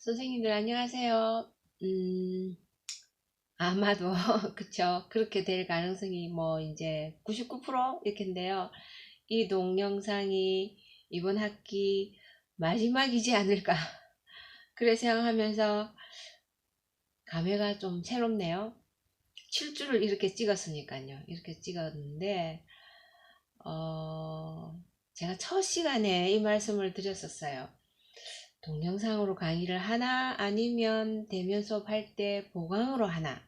선생님들 안녕하세요. 아마도 그쵸. 그렇게 될 가능성이 뭐 이제 99% 이렇게인데요. 이 동영상이 이번 학기 마지막이지 않을까. 그래 생각하면서 감회가 좀 새롭네요. 7주를 이렇게 찍었으니까요. 이렇게 찍었는데 제가 첫 시간에 이 말씀을 드렸었어요. 동영상으로 강의를 하나 아니면 대면 수업 할 때 보강으로 하나,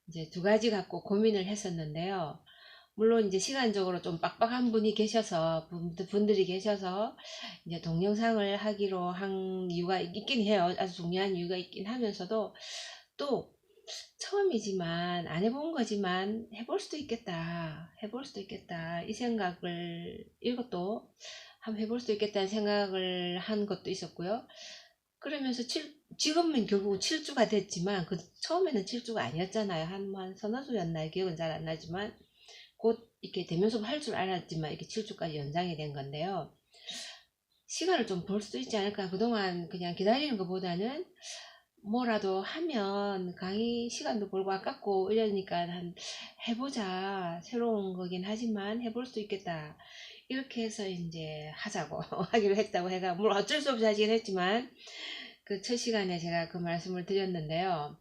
이제 두 가지 갖고 고민을 했었는데요. 물론 이제 시간적으로 좀 빡빡한 분들이 계셔서 이제 동영상을 하기로 한 이유가 있긴 해요. 아주 중요한 이유가 있긴 하면서도 또 처음이지만 안 해본 거지만 해볼 수도 있겠다 이 생각을, 이것도 한번 해볼 수도 있겠다는 생각을 한 것도 있었고요. 그러면서 지금은 결국 7주가 됐지만 처음에는 7주가 아니었잖아요. 한 서너 주였나요? 기억은 잘 안 나지만 곧 이렇게 대면 수업 할 줄 알았지만 이렇게 7주까지 연장이 된 건데요. 시간을 좀 벌 수도 있지 않을까. 그동안 그냥 기다리는 것보다는 뭐라도 하면 강의 시간도 벌고 아깝고 이러니까 해보자. 새로운 거긴 하지만 해볼 수 있겠다. 이렇게 해서 이제 하자고 하기로 했다고 해가, 물론 어쩔 수 없이 하긴 했지만 그 첫 시간에 제가 그 말씀을 드렸는데요.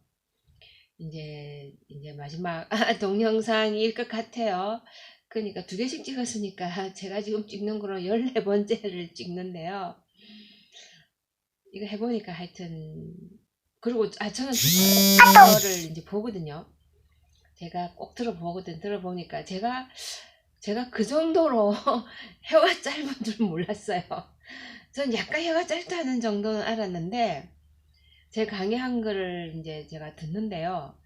이제 마지막 동영상일 것 같아요. 그러니까 두 개씩 찍었으니까 제가 지금 찍는 거로 14번째를 찍는데요. 이거 해보니까 하여튼, 그리고 저는 이거를 이제 보거든요. 제가 꼭 들어보니까 제가 그 정도로 혀가 짧은 줄 몰랐어요. 전 약간 혀가 짧다는 정도는 알았는데, 제 강의한 거를 이제 제가 듣는데요.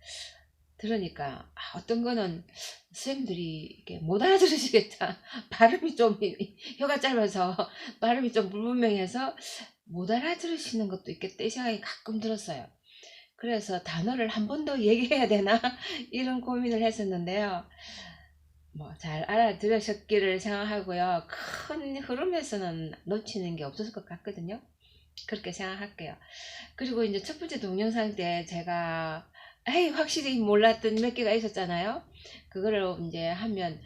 들으니까 어떤 거는 선생님들이 이렇게 못 알아들으시겠다. 발음이 좀 혀가 짧아서 발음이 좀 불분명해서 못 알아들으시는 것도 있겠다 이 생각이 가끔 들었어요. 그래서 단어를 한 번 더 얘기해야 되나 이런 고민을 했었는데요. 뭐 잘 알아들으셨기를 생각하고요. 큰 흐름에서는 놓치는 게 없었을 것 같거든요. 그렇게 생각할게요. 그리고 이제 첫 번째 동영상 때 제가 확실히 몰랐던 몇 개가 있었잖아요. 그거를 이제 하면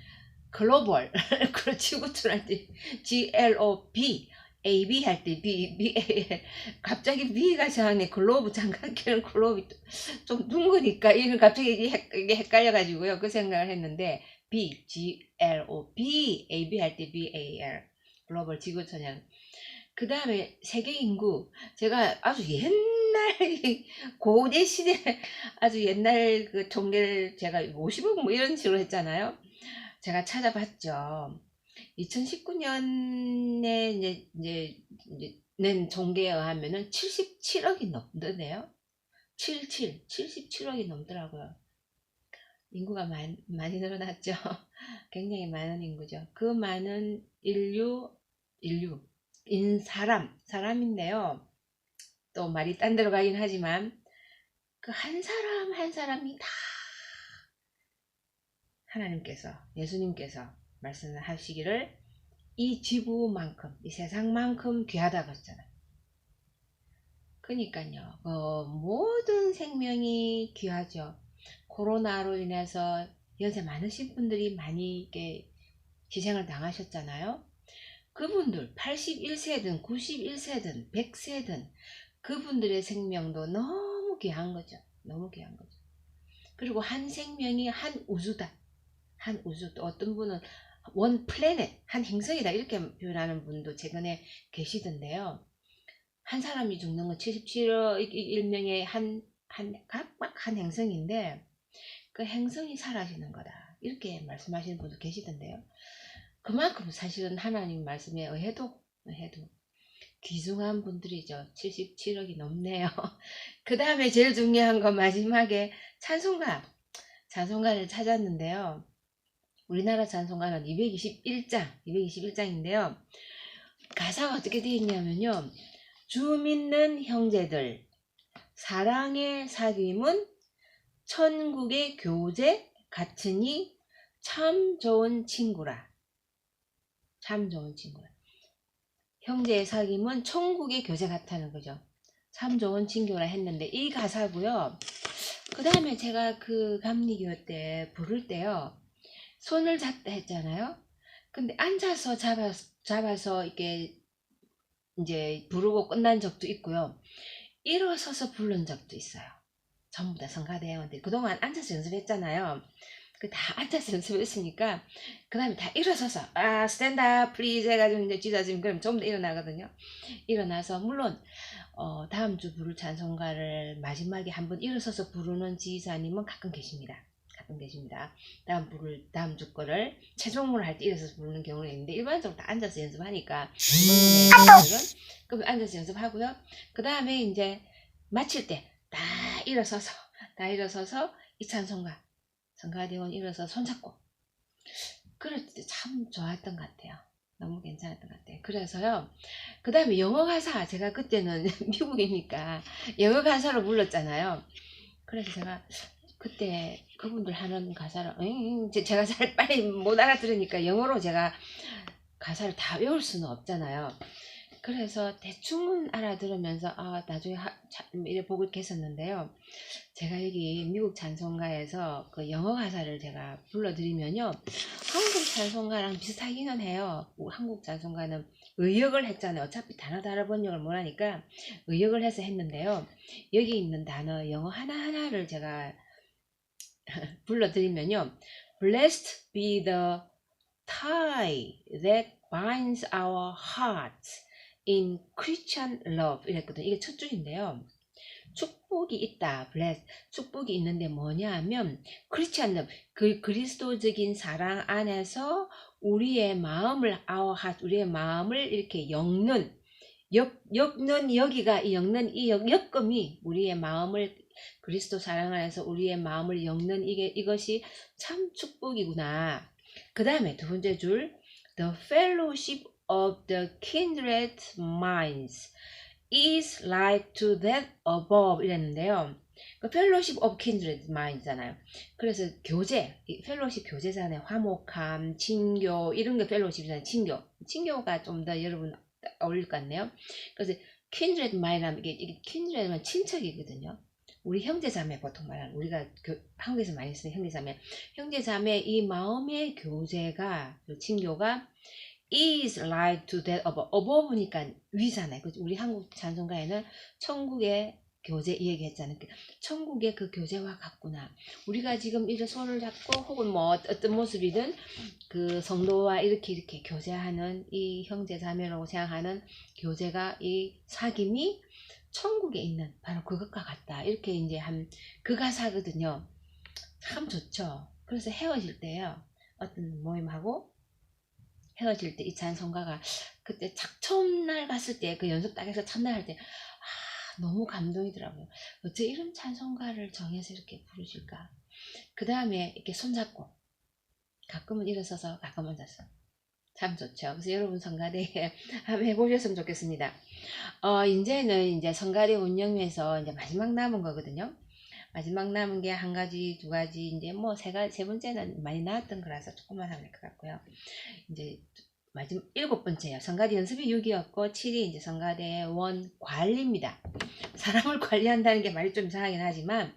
글로벌 그리고 지구촌 할 때 GLOB AB 할 때 BAL, 갑자기 B가 생각네. 글로브, 장갑 끼는 글로브 좀 둥그니까 이런 갑자기 이게 헷갈려 가지고요. 그 생각을 했는데 GLOB AB 할 때 BAL 글로벌 지구촌형. 그 다음에 세계 인구, 제가 아주 옛날 고대 시대 아주 옛날 그 통계를 제가 50억 뭐 이런 식으로 했잖아요. 제가 찾아봤죠. 2019년에 이제 낸 통계에 의하면은 77억이 넘던데요. 77억이 넘더라고요. 인구가 많이 늘어났죠. 굉장히 많은 인구죠. 그 많은 사람인데요. 또 말이 딴 데로 가긴 하지만 그 한 사람 한 사람이 다 하나님께서, 예수님께서 말씀을 하시기를 이 지구만큼, 이 세상만큼 귀하다고 했잖아요. 그러니까요, 모든 생명이 귀하죠. 코로나로 인해서 연세 많으신 분들이 많이 이렇게 희생을 당하셨잖아요. 그분들 81세든 91세든 100세든 그분들의 생명도 너무 귀한 거죠. 너무 귀한 거죠. 그리고 한 생명이 한 우주다. 한 우주, 또 어떤 분은 원 플래닛, 한 행성이다 이렇게 표현하는 분도 최근에 계시던데요. 한 사람이 죽는 건 77억 일명의 각각 한 행성인데 그 행성이 사라지는 거다 이렇게 말씀하시는 분도 계시던데요. 그만큼 사실은 하나님 말씀에 의해도 귀중한 분들이죠. 77억이 넘네요. 그 다음에 제일 중요한 건 마지막에 찬송가를 찾았는데요. 우리나라 찬송가는 221장인데요. 가사가 어떻게 되어 있냐면요. 주 믿는 형제들, 사랑의 사귐은 천국의 교제 같으니 참 좋은 친구라. 참 좋은 친구라. 형제의 사귐은 천국의 교제 같다는 거죠. 참 좋은 친교라 했는데 이 가사고요. 그 다음에 제가 그 감리교 때 부를 때요. 손을 잡다 했잖아요. 근데 앉아서 잡아서 이렇게 이제 부르고 끝난 적도 있고요. 일어서서 부른 적도 있어요. 전부 다 성가대원들 그동안 앉아서 연습했잖아요. 그 다 앉아서 연습했으니까 그 다음에 다 일어서서 스탠드업 플리즈 해가지고 이제 지자님 그럼 전부 다 일어나거든요. 일어나서 물론 다음 주 부를 찬송가를 마지막에 한번 일어서서 부르는 지사님은 가끔 계십니다. 가끔 계십니다. 다음 주 거를 최종문을 할 때 일어서서 부르는 경우가 있는데 일반적으로 다 앉아서 연습하니까 그럼 앉아서 연습하고요. 그 다음에 이제 마칠 때 다 일어서서 이 찬송가 성가대원 일어서 손잡고 그럴 때 참 좋았던 것 같아요. 너무 괜찮았던 것 같아요. 그래서요. 그 다음에 영어 가사 제가 그때는 미국이니까 영어 가사로 불렀잖아요. 그래서 제가 그때 그분들 하는 가사를 제가 잘 빨리 못 알아들으니까 영어로 제가 가사를 다 외울 수는 없잖아요. 그래서 대충은 알아들으면서 나중에 이래 보고 했었는데요. 제가 여기 미국 찬송가에서 그 영어 가사를 제가 불러드리면요. 한국 찬송가랑 비슷하기는 해요. 한국 찬송가는 의역을 했잖아요. 어차피 단어 번역을 못하니까 의역을 해서 했는데요. 여기 있는 단어 영어 하나하나를 제가 불러드리면요. Blessed be the tie that binds our hearts in Christian love 이랬거든요. 이게 첫 줄인데요. 축복이 있다. bless. 축복이 있는데 뭐냐 하면 크리스찬 러브. 그 그리스도적인 사랑 안에서 우리의 마음을 our heart, 우리의 마음을 이렇게 엮는 여기가 엮는 이 엮음이 우리의 마음을 그리스도 사랑 안에서 우리의 마음을 엮는 이것이 참 축복이구나. 그 다음에 두 번째 줄 The fellowship of the kindred minds is like to that above 이랬는데요. 그 fellowship of kindred mind잖아요. 그래서 교제, fellowship 교제잖아요. 화목함, 친교 이런 게 fellowship이잖아요. 친교가 좀 더 여러분 어울릴 것 같네요. 그래서 kindred mind하면 이게 kindred은 친척이거든요. 우리 형제자매 보통 말하는 우리가 한국에서 많이 쓰는 형제자매 이 마음의 교제가 친교가 is like to that above니까 위잖아요. 우리 한국 찬송가에는 천국의 교제 이 얘기했잖아요. 천국의 그 교제와 같구나. 우리가 지금 이렇게 손을 잡고 혹은 뭐 어떤 모습이든 그 성도와 이렇게 교제하는 이 형제 자매라고 생각하는 교제가 이 사귐이 천국에 있는 바로 그것과 같다. 이렇게 이제 한 그 가사거든요. 참 좋죠. 그래서 헤어질 때요. 어떤 모임하고 헤어질 때 이 찬송가가 그때 처음 날 갔을 때 그 연습 딱 해서 첫날 할 때 너무 감동이더라고요. 어째 이런 찬송가를 정해서 이렇게 부르실까. 그 다음에 이렇게 손잡고 가끔은 일어서서 가끔은 앉아서 참 좋죠. 그래서 여러분 성가대 한번 해보셨으면 좋겠습니다. 이제는 이제 성가대 운영에서 이제 마지막 남은 거거든요. 마지막 남은 게 한 가지, 두 가지, 이제 뭐 세 번째는 많이 나왔던 거라서 조금만 하면 될 것 같고요. 이제 마지막 7번째요. 성가대 연습이 6이었고 7이 이제 성가대 원 관리입니다. 사람을 관리한다는 게 말이 좀 이상하긴 하지만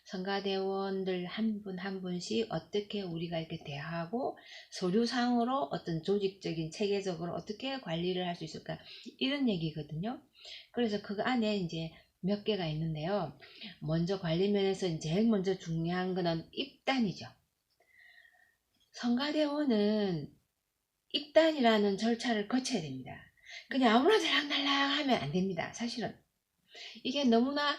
성가대원들 한 분 한 분씩 어떻게 우리가 이렇게 대하고 서류상으로 어떤 조직적인 체계적으로 어떻게 관리를 할 수 있을까 이런 얘기거든요. 그래서 그 안에 이제 몇 개가 있는데요. 먼저 관리면에서 제일 먼저 중요한 거는 입단이죠. 성가대원은 입단이라는 절차를 거쳐야 됩니다. 그냥 아무나 들락날락 하면 안 됩니다. 사실은 이게 너무나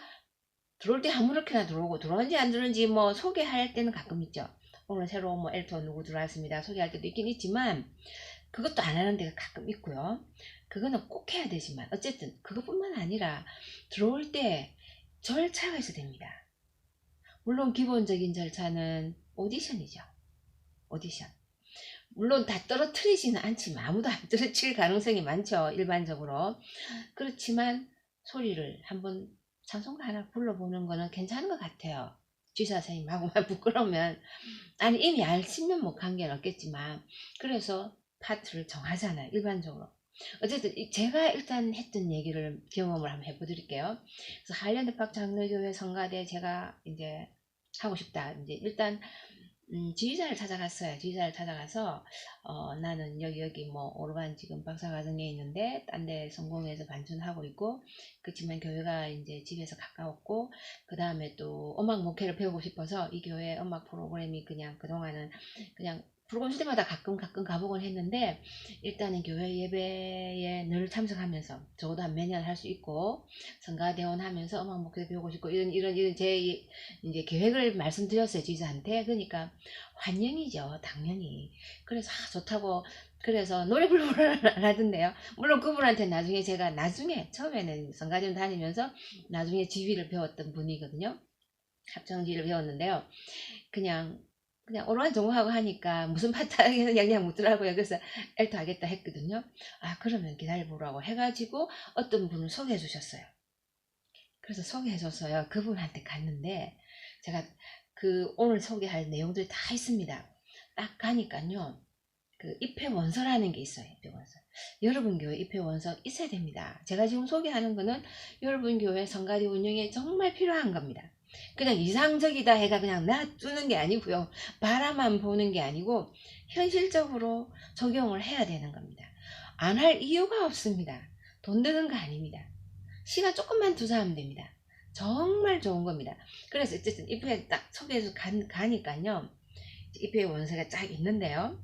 들어올 때 아무렇게나 들어오고 들어오는지 안 들어오는지 뭐 소개할 때는 가끔 있죠. 오늘 새로 뭐 엘토 누구 들어왔습니다. 소개할 때도 있긴 있지만 그것도 안 하는 데가 가끔 있고요. 그거는 꼭 해야 되지만 어쨌든 그것뿐만 아니라 들어올 때 절차가 있어야 됩니다. 물론 기본적인 절차는 오디션이죠. 오디션. 물론 다 떨어뜨리지는 않지만 아무도 안 떨어뜨릴 가능성이 많죠. 일반적으로. 그렇지만 소리를 한번 찬송가 하나 불러보는 거는 괜찮은 것 같아요. 지사 선생님하고만 부끄러우면 아니 이미 알시면 뭐 관계는 없겠지만 그래서 파트를 정하잖아요. 일반적으로. 어쨌든 제가 일단 했던 얘기를 경험을 한번 해보드릴게요. 그래서 하일랜드파크 장로교회 성가대 제가 이제 하고 싶다. 이제 일단 지휘자를 찾아갔어요. 지휘자를 찾아가서 나는 여기 뭐 오르반 지금 박사과정에 있는데 딴 데 성공해서 반전하고 있고 그렇지만 교회가 이제 집에서 가까웠고 그 다음에 또 음악 목회를 배우고 싶어서 이 교회 음악 프로그램이 그냥 그동안은 그냥 프로그램 쉴 때마다 가끔 가보곤 했는데 일단은 교회 예배에 늘 참석하면서 적어도 한 매년 할 수 있고 성가대원 하면서 음악 목회 배우고 싶고 이런 제 이제 계획을 말씀드렸어요 지휘자한테. 그러니까 환영이죠 당연히. 그래서 좋다고 그래서 노래 불러라 하던데요. 물론 그분한테 나중에 제가 처음에는 성가대원 다니면서 나중에 지휘를 배웠던 분이거든요. 합창지휘를 배웠는데요. 그냥 오로한 전공하고 하니까 무슨 파트 하기는 그냥 묻더라고요. 그래서 엘토 하겠다 했거든요. 아 그러면 기다려보라고 해가지고 어떤 분을 소개해 주셨어요. 그래서 소개해 줬어요. 그분한테 갔는데 제가 그 오늘 소개할 내용들이 다 있습니다. 딱 가니까요. 그 입회원서라는 게 있어요. 입회원서. 여러분 교회 입회원서 있어야 됩니다. 제가 지금 소개하는 거는 여러분 교회 성가대 운영에 정말 필요한 겁니다. 그냥 이상적이다 해가 그냥 놔두는 게 아니고요. 바라만 보는 게 아니고 현실적으로 적용을 해야 되는 겁니다. 안 할 이유가 없습니다. 돈 드는 거 아닙니다. 시간 조금만 투자하면 됩니다. 정말 좋은 겁니다. 그래서 어쨌든 입회 딱 소개해서 가니까요. 입회 원서가 쫙 있는데요.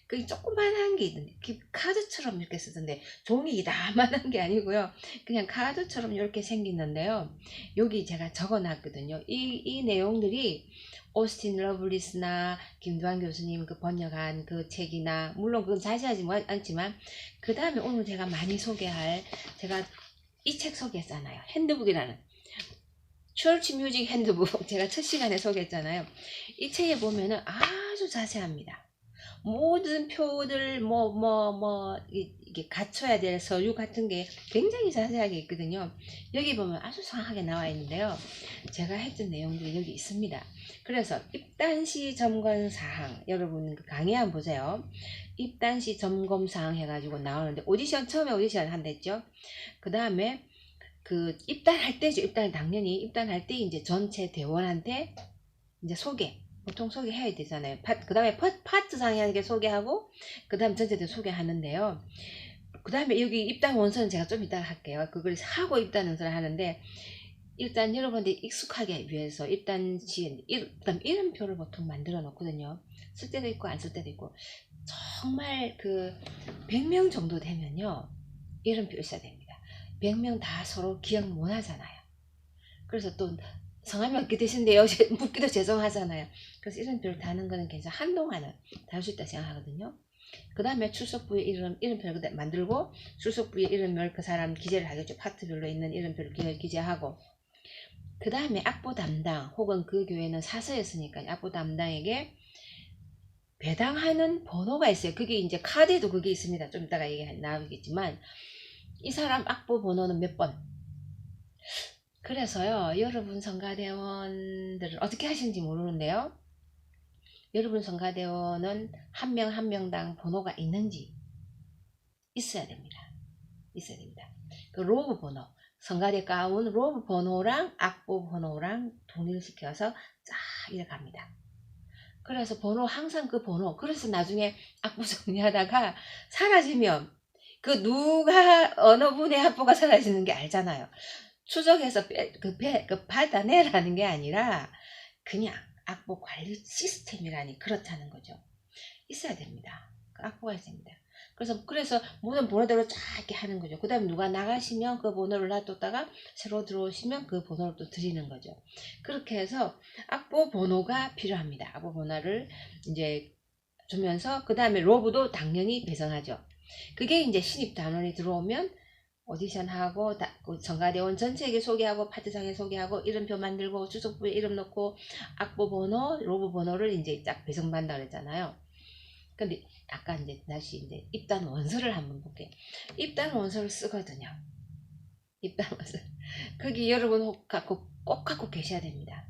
그게 조그만한 게 있는데 카드처럼 이렇게 쓰던데 종이 이다만한 게 아니고요. 그냥 카드처럼 이렇게 생겼는데요. 여기 제가 적어놨거든요. 이 내용들이 오스틴 러블리스나 김두한 교수님 그 번역한 그 책이나 물론 그건 자세하지 않지만 그 다음에 오늘 제가 많이 소개할 제가 이 책 소개했잖아요. 핸드북이라는 처치 뮤직 핸드북 제가 첫 시간에 소개했잖아요. 이 책에 보면은 아주 자세합니다. 모든 표들 이게 갖춰야 될 서류 같은 게 굉장히 자세하게 있거든요. 여기 보면 아주 정확하게 나와 있는데요. 제가 했던 내용들이 여기 있습니다. 그래서 입단시 점검사항 여러분 그 강의 한번 보세요. 입단시 점검사항 해가지고 나오는데 처음에 오디션 한다 했죠. 그 다음에 그 입단할 때죠. 당연히 입단할 때 이제 전체 대원한테 이제 보통 소개해야 되잖아요. 그 다음에 파트 상에게 소개하고 그 다음 전체들 소개하는데요. 그 다음에 여기 입단 원서는 제가 좀 이따 할게요. 그걸 하고 입단 원서를 하는데 일단 여러분들이 익숙하게 위해서 입단 시 이름표를 보통 만들어 놓거든요. 쓸 때도 있고 안 쓸 때도 있고 정말 그 100명 정도 되면요. 이름표 있어야 됩니다. 100명 다 서로 기억 못 하잖아요. 그래서 또 성함이 어떻게 되신데요? 묻기도 죄송하잖아요. 그래서 이름표를 다는 거는 괜찮아. 한동안은 달 수 있다 생각하거든요. 그 다음에 출석부의 이름표를 만들고 출석부의 이름을 그 사람 기재를 하겠죠. 파트별로 있는 이름표를 기재하고 그 다음에 악보 담당 혹은 그 교회는 사서였으니까 악보 담당에게 배당하는 번호가 있어요. 그게 이제 카드에도 그게 있습니다. 좀 이따가 얘기 나오겠지만 이 사람 악보 번호는 몇 번. 그래서요 여러분 성가대원들은 어떻게 하시는지 모르는데요. 여러분 성가대원은 한 명 한 명당 번호가 있는지 있어야 됩니다. 그 로브 번호 성가대 가운 로브 번호랑 악보 번호랑 동일시켜서 쫙 이렇게 갑니다. 그래서 항상 그 번호 그래서 나중에 악보 정리하다가 사라지면 그 누가 어느 분의 악보가 사라지는 게 알잖아요. 추적해서 받아내라는 게 아니라 그냥 악보 관리 시스템이라니 그렇다는 거죠. 있어야 됩니다. 그 악보가 있습니다. 그래서 모든 번호대로 쫙 이렇게 하는 거죠. 그 다음에 누가 나가시면 그 번호를 놔뒀다가 새로 들어오시면 그 번호를 또 드리는 거죠. 그렇게 해서 악보 번호가 필요합니다. 악보 번호를 이제 주면서 그 다음에 로브도 당연히 배정하죠. 그게 이제 신입 단원이 들어오면 오디션하고 성가대원 전체에게 소개하고 파트상에 소개하고 이름표 만들고 주석부에 이름 넣고 악보 번호, 로브 번호를 이제 딱 배정받는다 그랬잖아요. 근데 아까 이제 다시 이제 입단 원서를 한번 볼게요. 입단 원서를 쓰거든요. 입단 원서. 거기 여러분 꼭 갖고 계셔야 됩니다.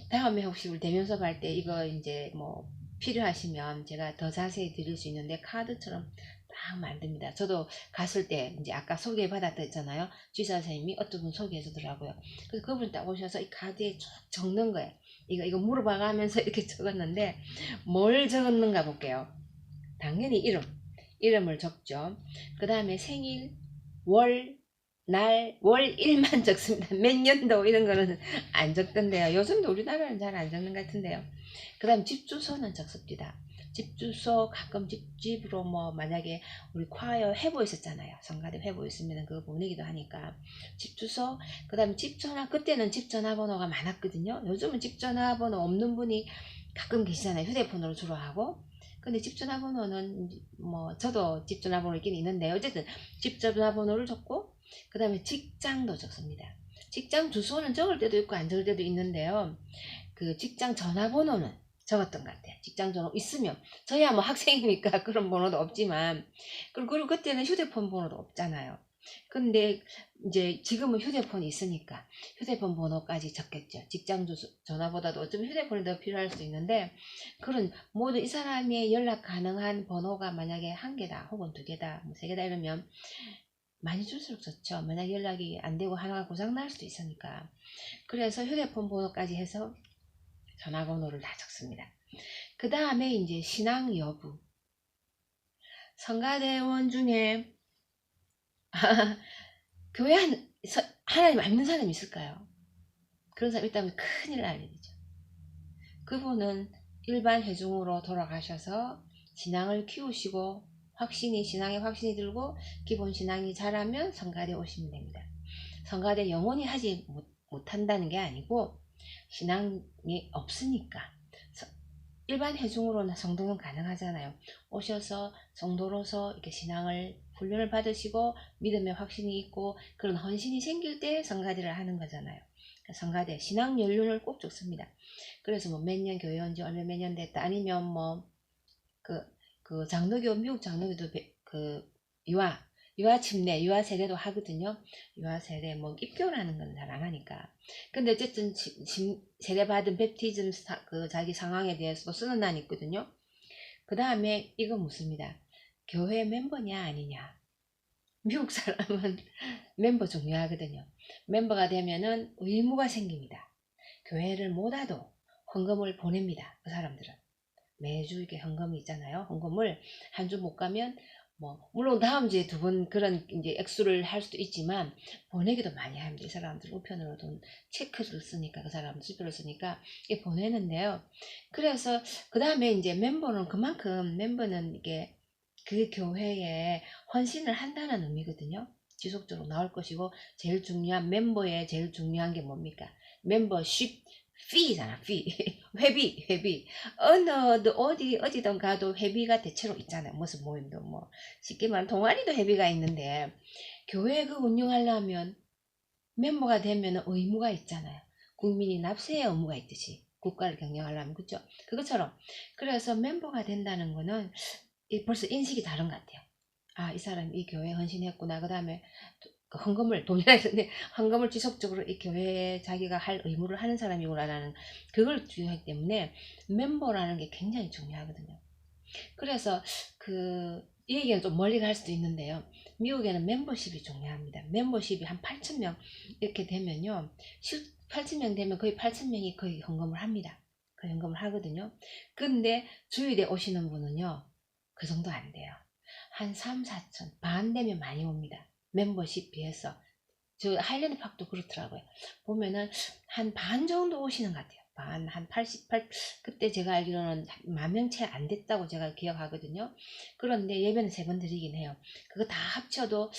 다음에 혹시 우리 대면수업 할때 이거 이제 뭐 필요하시면 제가 더 자세히 드릴 수 있는데 카드처럼 딱 막 만듭니다. 저도 갔을 때 이제 아까 소개받았잖아요. 주의사 선생님이 어떤 분 소개해 주더라고요. 그래서 그분 딱 오셔서 이 카드에 쭉 적는 거예요. 이거 물어봐가면서 이렇게 적었는데 뭘 적었는가 볼게요. 당연히 이름을 적죠. 그 다음에 생일, 월, 날, 월, 일만 적습니다. 몇 년도 이런 거는 안 적던데요. 요즘도 우리나라는 잘 안 적는 것 같은데요. 그 다음 집 주소는 적습니다. 집 주소 가끔 집으로 뭐 만약에 우리 콰이어 회보 있었잖아요. 성가대 회보 있으면 그거 보내기도 하니까 집 주소, 그 다음 집 전화, 그때는 집 전화번호가 많았거든요. 요즘은 집 전화번호 없는 분이 가끔 계시잖아요. 휴대폰으로 주로 하고. 근데 집 전화번호는 뭐 저도 집 전화번호 있긴 있는데 어쨌든 집 전화번호를 적고 그 다음에 직장도 적습니다. 직장 주소는 적을 때도 있고 안 적을 때도 있는데요. 그 직장 전화번호는 적었던 것 같아요. 직장 전화 있으면 저야 뭐 학생이니까 그런 번호도 없지만 그리고 그때는 휴대폰 번호도 없잖아요. 근데 이제 지금은 휴대폰이 있으니까 휴대폰 번호까지 적겠죠. 직장 전화보다도 어쩌면 휴대폰이 더 필요할 수 있는데 그런 모두 이 사람의 연락 가능한 번호가 만약에 한 개다 혹은 두 개다 뭐 세 개다 이러면 많이 줄수록 좋죠. 만약 연락이 안 되고 하나가 고장날 수도 있으니까. 그래서 휴대폰 번호까지 해서 전화번호를 다 적습니다. 그 다음에 이제 신앙 여부. 성가대원 중에 교회 하나님 안 믿는 사람이 있을까요? 그런 사람 있다면 큰일 날 일이죠. 그분은 일반 회중으로 돌아가셔서 신앙을 키우시고 신앙에 확신이 들고 기본 신앙이 자라면 성가대 오시면 됩니다. 성가대 영원히 하지 못한다는 게 아니고 신앙이 없으니까 일반 회중으로는 성도는 가능하잖아요. 오셔서 성도로서 이렇게 신앙을 훈련을 받으시고 믿음의 확신이 있고 그런 헌신이 생길 때 성가대를 하는 거잖아요. 성가대 신앙 연륜을 꼭 적습니다. 그래서 뭐 몇 년 교회 온 지 얼마 몇 년 됐다 아니면 뭐 그 장로교 미국 장로교도 그 유아 침례 유아 세례도 하거든요. 유아 세례 뭐 입교라는 건 잘 안 하니까. 근데 어쨌든 세례 받은 베프티즘 그 자기 상황에 대해서도 쓰는 난 있거든요. 그 다음에 이거 묻습니다. 교회 멤버냐 아니냐. 미국 사람은 멤버 중요하거든요. 멤버가 되면은 의무가 생깁니다. 교회를 못 와도 헌금을 보냅니다. 그 사람들은. 매주 이렇게 헌금이 있잖아요. 헌금을 한 주 못 가면 뭐 물론 다음 주에 두 번 그런 이제 액수를 할 수도 있지만 보내기도 많이 합니다. 이 사람들 우편으로 돈 체크를 쓰니까 그 사람들 수표를 쓰니까 이게 보내는데요. 그래서 그 다음에 이제 멤버는 그만큼 멤버는 이게 그 교회에 헌신을 한다는 의미거든요. 지속적으로 나올 것이고 제일 중요한 멤버의 제일 중요한 게 뭡니까? 멤버십 fee잖아, fee. 회비. 어디든 가도 회비가 대체로 있잖아요. 무슨 모임도 뭐. 쉽게 말하면 동아리도 회비가 있는데, 교회 그 운영하려면 멤버가 되면 의무가 있잖아요. 국민이 납세의 의무가 있듯이. 국가를 경영하려면, 그죠? 그것처럼. 그래서 멤버가 된다는 거는 벌써 인식이 다른 것 같아요. 아, 이 사람이 이 교회에 헌신했구나. 그 다음에 헌금을 돈이라 했는데 헌금을 지속적으로 이 교회에 자기가 할 의무를 하는 사람이구나라는 그걸 중요하기 때문에 멤버라는 게 굉장히 중요하거든요. 그래서 이 얘기는 좀 멀리 갈 수도 있는데요. 미국에는 멤버십이 중요합니다. 멤버십이 한 8,000명 이렇게 되면요. 8,000명 되면 거의 8,000명이 거의 헌금을 합니다. 거의 헌금을 하거든요. 근데 주일에 오시는 분은요. 그 정도 안 돼요. 한 3, 4천 반 되면 많이 옵니다. 멤버십 비해서. 저 하일랜드 팍도 그렇더라고요. 보면은 한 반 정도 오시는 것 같아요. 한 88, 그때 제가 알기로는 10,000명 채 안 됐다고 제가 기억하거든요. 그런데 예배는 3번 드리긴 해요. 그거 다 합쳐도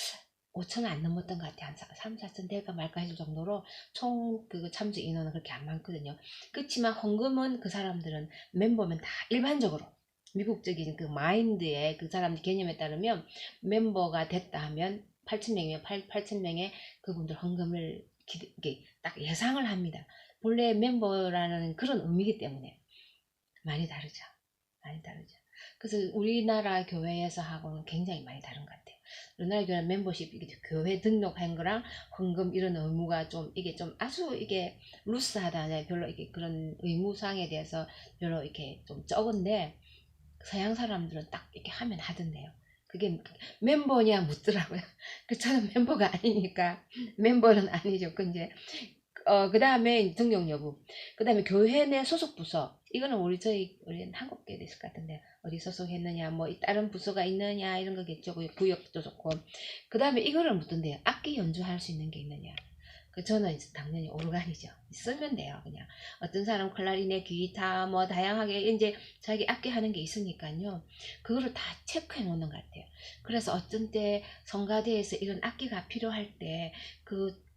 5,000은 안 넘었던 것 같아요. 한 3, 4천 될까 말까 해줄 정도로 총 그 참석 인원은 그렇게 안 많거든요. 그렇지만 헌금은 그 사람들은 멤버면 다 일반적으로 미국적인 그 마인드에 그 사람 개념에 따르면 멤버가 됐다 하면 8,000명이면 8,000명의 그분들 헌금을 딱 예상을 합니다. 본래 멤버라는 그런 의미이기 때문에 많이 다르죠. 많이 다르죠. 그래서 우리나라 교회에서 하고는 굉장히 많이 다른 것 같아요. 우리나라 교회 멤버십, 교회 등록한 거랑 헌금 이런 의무가 이게 좀 아주 이게 루스하다, 별로 이게 그런 의무사항에 대해서 별로 이렇게 좀 적은데, 서양 사람들은 딱 이렇게 하면 하던데요. 그게 멤버냐 묻더라고요. 그 저는 멤버가 아니니까 멤버는 아니죠. 그 이제 그 다음에 등록 여부, 그 다음에 교회 내 소속 부서, 이거는 우리는 한국교회도 있을 것 같은데 어디 소속했느냐, 뭐 다른 부서가 있느냐 이런 거겠죠. 구역도 좋고, 그 다음에 이거를 묻던데요. 악기 연주할 수 있는 게 있느냐. 그 저는 이제 당연히 오르간이죠. 쓰면 돼요. 그냥 어떤 사람 클라리넷, 기타 뭐 다양하게 이제 자기 악기 하는 게 있으니까요. 그거를 다 체크해 놓는 것 같아요. 그래서 어떤 때 성가대에서 이런 악기가 필요할 때그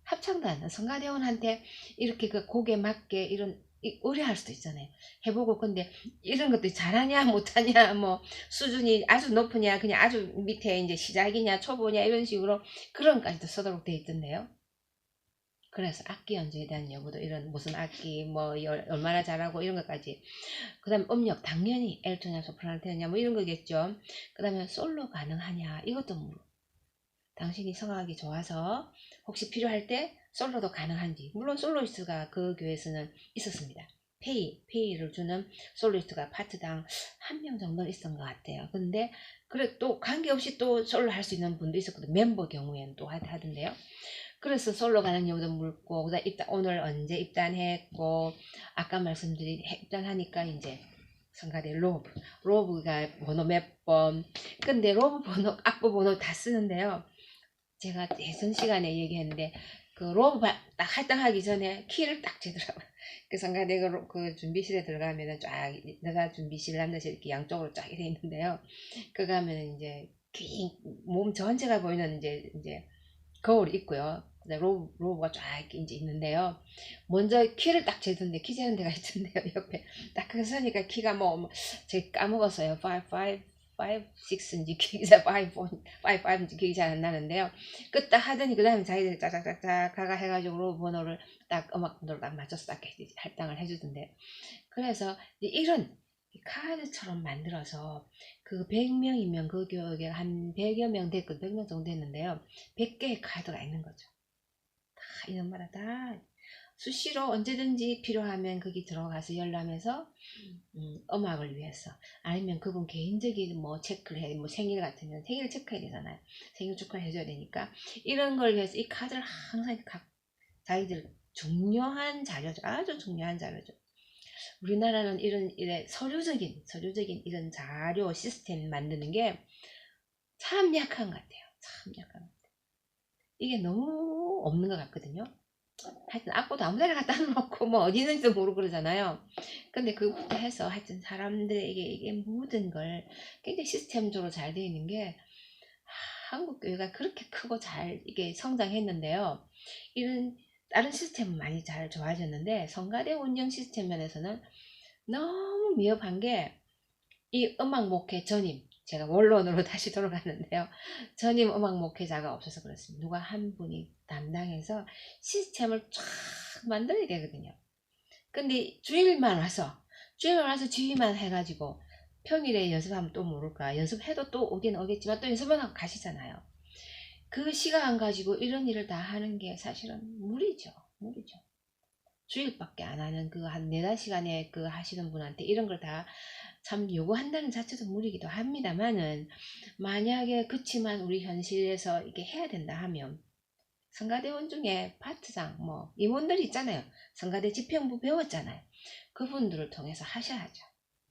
합창단 성가대원한테 이렇게 그 곡에 맞게 이런 의뢰할 수도 있잖아요. 해보고. 근데 이런 것들 잘하냐 못하냐, 뭐 수준이 아주 높으냐 그냥 아주 밑에 이제 시작이냐 초보냐 이런 식으로 그런 까지도 써도록 돼 있던데요. 그래서 악기 연주에 대한 여부도, 이런 무슨 악기 뭐 얼마나 잘하고 이런 것까지. 그 다음에 음력 당연히 엘토냐 소프라노 테너냐 뭐 이런 거겠죠. 그 다음에 솔로 가능하냐 이것도 물어. 당신이 성악이 좋아서 혹시 필요할 때 솔로도 가능한지. 물론 솔로이스트가 그 교회에서는 있었습니다. 페이를 주는 솔로이스트가 파트당 1명 정도는 있었던 것 같아요. 근데 그래 또 관계없이 또 솔로 할 수 있는 분도 있었거든요. 멤버 경우에는 또 하던데요. 그래서 솔로 가는 경우도 묻고, 그다음 오늘 언제 입단했고, 아까 말씀드린 입단하니까 이제 성가대 로브가 번호 몇 번. 근데 로브 번호, 악보 번호 다 쓰는데요. 제가 예전 시간에 얘기했는데 그 로브 딱 할당하기 전에 키를 딱 재더라고요. 그 성가대 그 준비실에 들어가면은 쫙 내가 준비실 남자실 이렇게 양쪽으로 쫙 이래 있는데요. 그 가면은 이제 몸 전체가 보이는 이제 거울이 있고요. 로브가 쫙 이제 있는데요. 먼저 키를 딱 재던데, 키 재는 데가 있던데요. 옆에 딱 그 서니까 키가 제가 까먹었어요. 6인지 기억이 잘, 5인지 기억이 잘 안 나는데요. 그 딱 하더니 그 다음에 자기들이 짝짝짝짝 가가 해가지고 로브 번호를 딱 음악 번호를 딱 맞춰서 딱 할당을 해주던데. 그래서 이런 카드처럼 만들어서 그 100명이면 그 교육에 한 100여 명 됐고 100명 정도 됐는데요. 100개의 카드가 있는 거죠. 다 있는 마다 다 수시로 언제든지 필요하면 거기 들어가서 열람해서 음악을 위해서, 아니면 그분 개인적인 뭐 체크를 해, 뭐 생일 같으면 생일 체크해야 되잖아요. 생일 축하를 해줘야 되니까 이런 걸 위해서 이 카드를 항상 자기들 중요한 자료죠. 아주 중요한 자료죠. 우리나라는 이래 서류적인 이런 자료 시스템 만드는 게 참 약한 것 같아요. 참 약한 것 같아요. 이게 너무 없는 것 같거든요. 하여튼 악보도 아무 데나 갖다 놓고 뭐 어디 있는지도 모르고 그러잖아요. 근데 그부터 해서 하여튼 사람들에게 이게 모든 걸 굉장히 시스템적으로 잘 되어 있는 게, 한국 교회가 그렇게 크고 잘 이게 성장했는데요. 이런 다른 시스템은 많이 잘 좋아졌는데 성가대 운영 시스템 면에서는 너무 미흡한 게, 이 음악 목회 전임, 제가 원론으로 다시 돌아가는데요. 전임 음악 목회자가 없어서 그렇습니다. 누가 한 분이 담당해서 시스템을 쫙 만들어야 되거든요. 근데 주일만 와서 지휘만 해가지고 평일에 연습하면 또 모를까, 연습해도 또 오긴 오겠지만 또 연습만 하고 가시잖아요. 그 시간 가지고 이런 일을 다 하는 게 사실은 무리죠. 주일밖에 안 하는 그 한 4~5시간에 그 하시는 분한테 이런 걸 다 참 요구한다는 자체도 무리기도 합니다만은, 만약에 그치만 우리 현실에서 이게 해야 된다 하면 성가대원 중에 파트장 뭐 임원들이 있잖아요. 성가대 집행부 배웠잖아요. 그분들을 통해서 하셔야죠.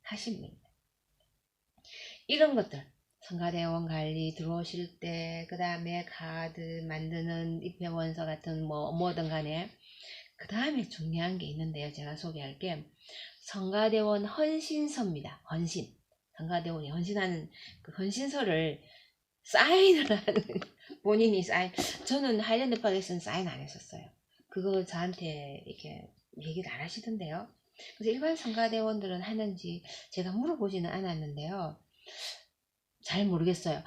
하십니다. 이런 것들, 성가대원 관리 들어오실 때, 그 다음에 카드 만드는 입회원서 같은 뭐든 간에, 그 다음에 중요한 게 있는데요. 제가 소개할 게 성가대원 헌신서입니다. 헌신. 성가대원이 헌신하는 그 헌신서를 사인을 하는, 본인이 사인. 저는 하이랜드 파크에서는 사인 안 했었어요. 그거 저한테 이렇게 얘기를 안 하시던데요. 그래서 일반 성가대원들은 하는지 제가 물어보지는 않았는데요. 잘 모르겠어요.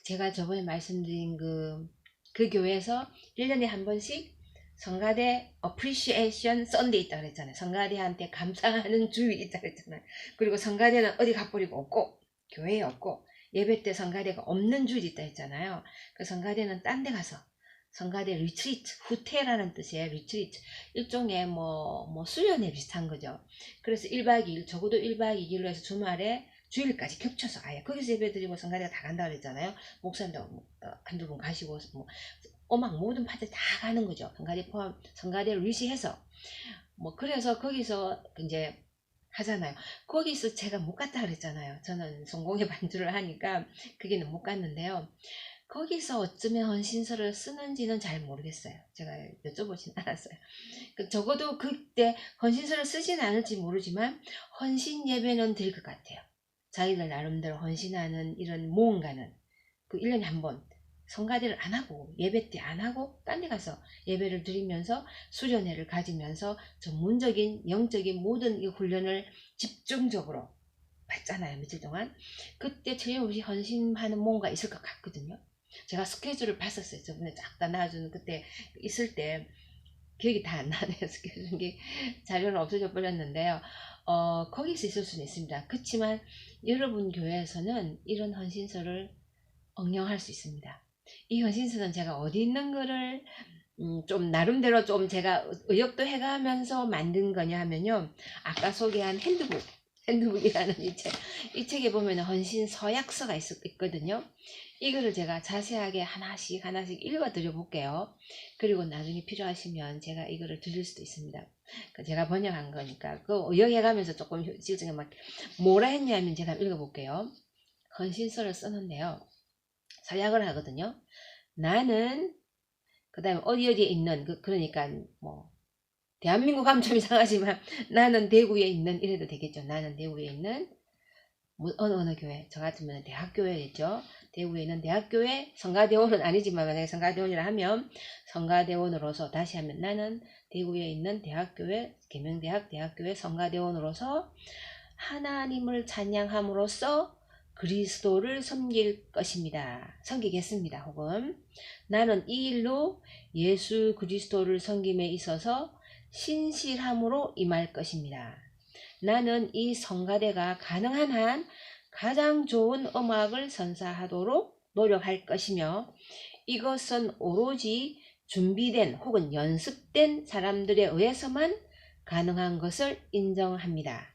제가 저번에 말씀드린 그 교회에서 1년에 한 번씩 성가대 어프리시에이션 썬데이 있다 그랬잖아요. 성가대한테 감사하는 주일 있다 그랬잖아요. 그리고 성가대는 어디 가버리고 없고, 교회에 없고, 예배 때 성가대가 없는 주일 있다 했잖아요. 그 성가대는 딴 데 가서 성가대 리트리트, 후퇴라는 뜻이에요. 리트리트. 일종의 수련회 비슷한 거죠. 그래서 1박 2일, 적어도 1박 2일로 해서 주말에 주일까지 겹쳐서 아예 거기서 예배드리고 성가대가 다 간다 그랬잖아요. 목사님도 한두 분 가시고 뭐 오막 모든 파트 다 가는 거죠. 성가대 포함 성가대를 위시해서 뭐 그래서 거기서 이제 하잖아요. 거기서 제가 못 갔다 그랬잖아요. 저는 성공의 반주를 하니까 거기는 못 갔는데요. 거기서 어쩌면 헌신서를 쓰는지는 잘 모르겠어요. 제가 여쭤보진 않았어요. 적어도 그때 헌신서를 쓰진 않을지 모르지만 헌신 예배는 드릴 것 같아요. 자기들 나름대로 헌신하는 이런 무언가는 그 1년에 한 번 성가대를 안 하고 예배 때 안 하고 딴 데 가서 예배를 드리면서 수련회를 가지면서 전문적인 영적인 모든 이 훈련을 집중적으로 받잖아요. 며칠 동안. 그때 틀림없이 헌신하는 뭔가 있을 것 같거든요. 제가 스케줄을 봤었어요. 저번에 쫙 다 나와주는 그때 있을 때 기억이 다 안 나네요. 스케줄이 자료는 없어져 버렸는데요. 거기서 있을 수는 있습니다. 그렇지만 여러분 교회에서는 이런 헌신서를 응용할 수 있습니다. 이 헌신서는 제가 어디 있는 거를 좀 나름대로 좀 제가 의역도 해가면서 만든 거냐 하면요. 아까 소개한 핸드북이라는 이 책에 보면 헌신 서약서가 있거든요. 이거를 제가 자세하게 하나씩 읽어 드려 볼게요. 그리고 나중에 필요하시면 제가 이거를 드릴 수도 있습니다. 제가 번역한 거니까 그 의역해 가면서 조금 실증에 막 뭐라 했냐면 제가 읽어 볼게요. 헌신서를 쓰는데요. 서약을 하거든요. 나는 그 다음에 어디에 있는 그러니까 뭐 대한민국 하면 좀 이상하지만 나는 대구에 있는 이래도 되겠죠. 나는 대구에 있는 어느 교회 저 같으면 대학교회겠죠. 대구에 있는 대학교회 성가대원은 아니지만 만약에 성가대원이라 하면 성가대원으로서 다시 하면 나는 대구에 있는 대학교회 계명대학 대학교회 성가대원으로서 하나님을 찬양함으로써 그리스도를 섬길 것입니다. 섬기겠습니다. 혹은 나는 이 일로 예수 그리스도를 섬김에 있어서 신실함으로 임할 것입니다. 나는 이 성가대가 가능한 한 가장 좋은 음악을 선사하도록 노력할 것이며 이것은 오로지 준비된 혹은 연습된 사람들에 의해서만 가능한 것을 인정합니다.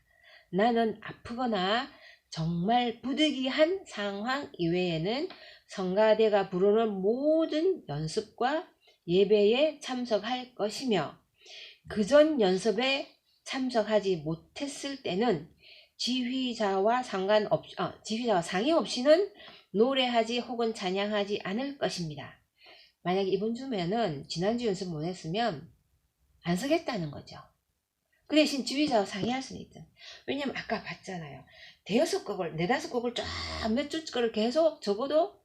나는 아프거나 정말 부득이한 상황 이외에는 성가대가 부르는 모든 연습과 예배에 참석할 것이며 그전 연습에 참석하지 못했을 때는 지휘자와 상의 없이는 노래하지 혹은 찬양하지 않을 것입니다. 만약에 이번 주면은 지난주 연습 못 했으면 안 서겠다는 거죠. 그 대신 지휘자와 상의할 수는 있죠. 왜냐면 아까 봤잖아요. 대여섯 곡을, 네다섯 곡을 쫙 몇 주 거를 계속 적어도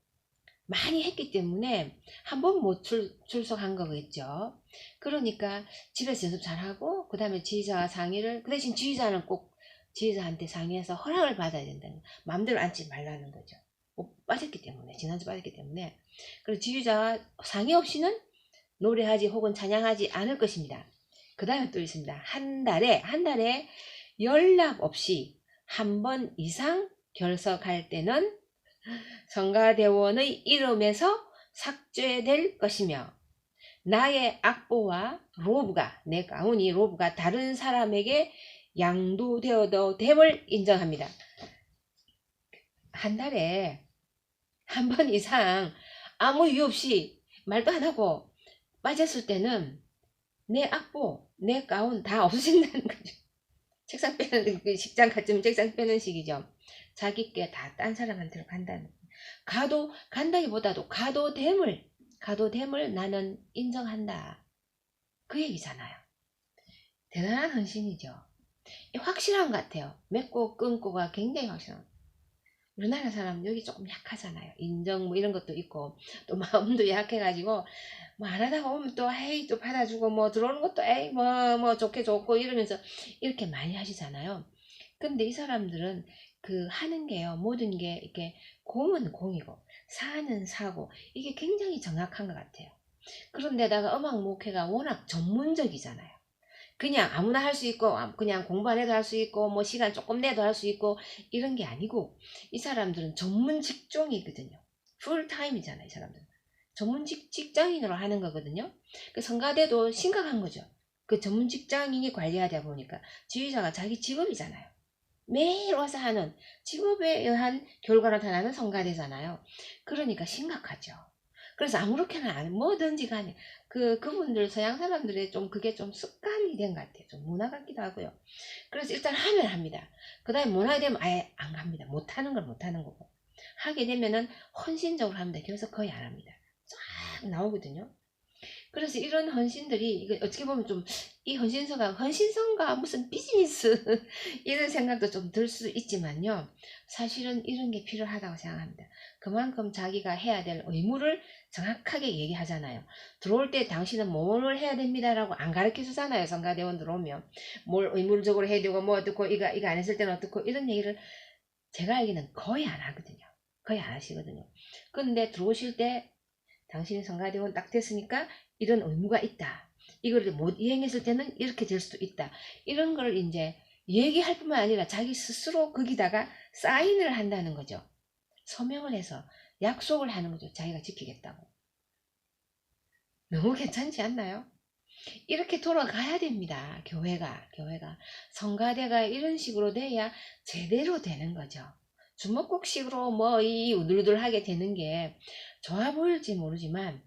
많이 했기 때문에 한 번 못 출석한 거겠죠. 그러니까 집에서 연습 잘하고 그 다음에 지휘자와 상의를 그 대신 지휘자는 꼭 지휘자한테 상의해서 허락을 받아야 된다는 거예요. 마음대로 앉지 말라는 거죠. 빠졌기 때문에 지난주 빠졌기 때문에 그리고 지휘자와 상의 없이는 노래하지 혹은 찬양하지 않을 것입니다. 그 다음에 또 있습니다. 한 달에 연락 없이 한 번 이상 결석할 때는 성가대원의 이름에서 삭제될 것이며 나의 악보와 로브가 내 가운이 로브가 다른 사람에게 양도되어도 됨을 인정합니다. 한 달에 한 번 이상 아무 이유 없이 말도 안 하고 빠졌을 때는 내 악보, 내 가운 다 없어진다는 거죠. 책상 빼는 직장 같으면 책상 빼는 식이죠. 자기께 다 딴 사람한테로 간다는 간다기보다도 가도됨을 나는 인정한다. 그 얘기잖아요. 대단한 헌신이죠. 확실한 것 같아요. 맺고 끊고가 굉장히 확실한. 우리나라 사람 여기 조금 약하잖아요. 인정 뭐 이런 것도 있고 또 마음도 약해가지고 뭐 안 하다가 오면 또 에이 또 받아주고 뭐 들어오는 것도 에이 뭐 좋게 좋고 이러면서 이렇게 많이 하시잖아요. 근데 이 사람들은 그 하는 게요 모든 게 이렇게 공은 공이고 사는 사고 이게 굉장히 정확한 것 같아요. 그런데다가 음악 목회가 워낙 전문적이잖아요. 그냥 아무나 할 수 있고 그냥 공부 안 해도 할 수 있고 뭐 시간 조금 내도 할 수 있고 이런 게 아니고 이 사람들은 전문 직종이거든요. 풀타임이잖아요. 이 사람들은 전문 직장인으로 하는 거거든요. 그 성가대도 심각한 거죠. 그 전문 직장인이 관리하다 보니까 지휘자가 자기 직업이잖아요. 매일 와서 하는 직업에 의한 결과로 나타나는 성가대잖아요. 그러니까 심각하죠. 그래서 아무렇게나 안 뭐든지 간에 그분들 서양 사람들의 좀 그게 좀 습관이 된 것 같아요. 좀 문화 같기도 하고요. 그래서 일단 하면 합니다. 그 다음에 못 하게 되면 아예 안 갑니다. 못하는 걸 못하는 거고. 하게 되면은 헌신적으로 합니다. 그래서 거의 안 합니다. 쫙 나오거든요. 그래서 이런 헌신들이 이거 어떻게 보면 좀 이 헌신성과 무슨 비즈니스 이런 생각도 좀 들 수 있지만요. 사실은 이런 게 필요하다고 생각합니다. 그만큼 자기가 해야 될 의무를 정확하게 얘기하잖아요. 들어올 때 당신은 뭘 해야 됩니다라고 안 가르쳐 주잖아요. 성가대원 들어오면 뭘 의무적으로 해야 되고 뭐 어떻고 이거 안 했을 때는 어떻고 이런 얘기를 제가 알기는 거의 안 하거든요. 거의 안 하시거든요. 근데 들어오실 때 당신이 성가대원 딱 됐으니까 이런 의무가 있다. 이걸 못 이행했을 때는 이렇게 될 수도 있다. 이런 걸 이제 얘기할 뿐만 아니라 자기 스스로 거기다가 사인을 한다는 거죠. 서명을 해서 약속을 하는 거죠. 자기가 지키겠다고. 너무 괜찮지 않나요? 이렇게 돌아가야 됩니다. 교회가. 성가대가 이런 식으로 돼야 제대로 되는 거죠. 주먹국식으로 뭐 이 우둘둘하게 되는 게 좋아 보일지 모르지만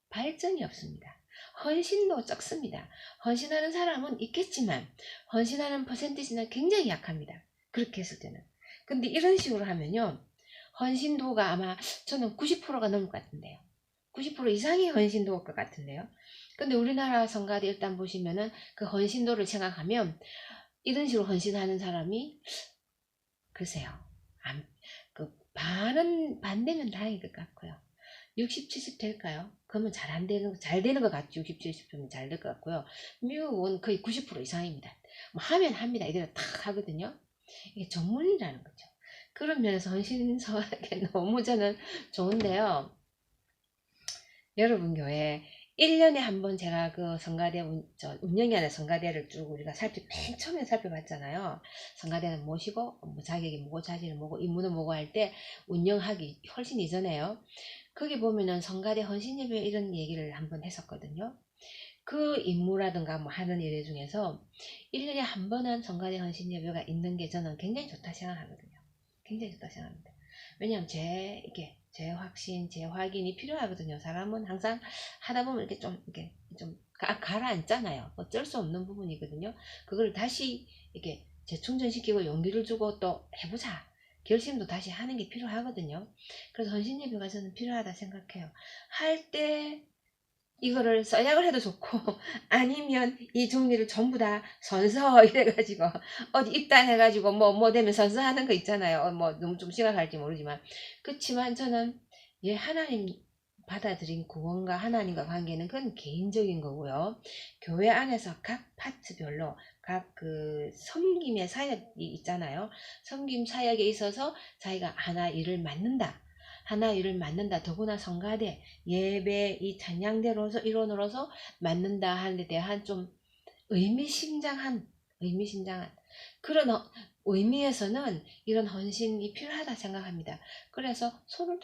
발전이 없습니다. 헌신도 적습니다. 헌신하는 사람은 있겠지만 헌신하는 퍼센티지는 굉장히 약합니다. 그렇게 했을 때는. 근데 이런 식으로 하면요. 헌신도가 아마 저는 90%가 넘을 것 같은데요. 90% 이상이 헌신도일 것 같은데요. 근데 우리나라 성가대 일단 보시면은 그 헌신도를 생각하면 이런 식으로 헌신하는 사람이 글쎄요. 반 되면 다행일 것 같고요. 60, 70 될까요? 그러면 잘 되는 것 같죠. 60, 70면 잘 될 것 같고요. 미국은 거의 90% 이상입니다. 뭐 하면 합니다. 이대로 탁 하거든요. 이게 전문이라는 거죠. 그런 면에서 헌신서하게 너무 저는 좋은데요. 여러분 교회 1년에 한 번 제가 그 성가대 운영이 아니라 성가대를 쭉 우리가 맨 처음에 살펴봤잖아요. 성가대는 뭐시고 뭐 자격이 뭐고 자질은 뭐고 임무는 뭐고 할 때 운영하기 훨씬 이전에요. 거기 보면은 성가대 헌신예배 이런 얘기를 한번 했었거든요. 그 임무라든가 뭐 하는 일 중에서 1년에 한 번은 성가대 헌신예배가 있는 게 저는 굉장히 좋다 생각하거든요. 굉장히 좋다 생각합니다. 왜냐하면 이게 재확신, 재확인이 필요하거든요. 사람은 항상 하다 보면 이렇게 좀 가라앉잖아요. 어쩔 수 없는 부분이거든요. 그걸 다시 이렇게 재충전시키고 용기를 주고 또 해보자. 결심도 다시 하는 게 필요하거든요. 그래서 헌신예배가 저는 필요하다 생각해요. 할 때 이거를 써약을 해도 좋고 아니면 이 종류를 전부 다 선서 이래가지고 어디 입단해가지고 뭐 되면 선서하는 거 있잖아요. 뭐 너무 좀 심각할지 모르지만 그렇지만 저는 하나님 받아들인 구원과 하나님과 관계는 그건 개인적인 거고요. 교회 안에서 각 파트별로 각 그 섬김의 사역이 있잖아요. 섬김 사역에 있어서 자기가 하나 일을 맡는다. 하나 일을 맡는다. 더구나 성가대 예배 이 찬양대로서 일원으로서 맡는다 하는 데 대한 좀 의미심장한 그런 의미에서는 이런 헌신이 필요하다 생각합니다. 그래서 손을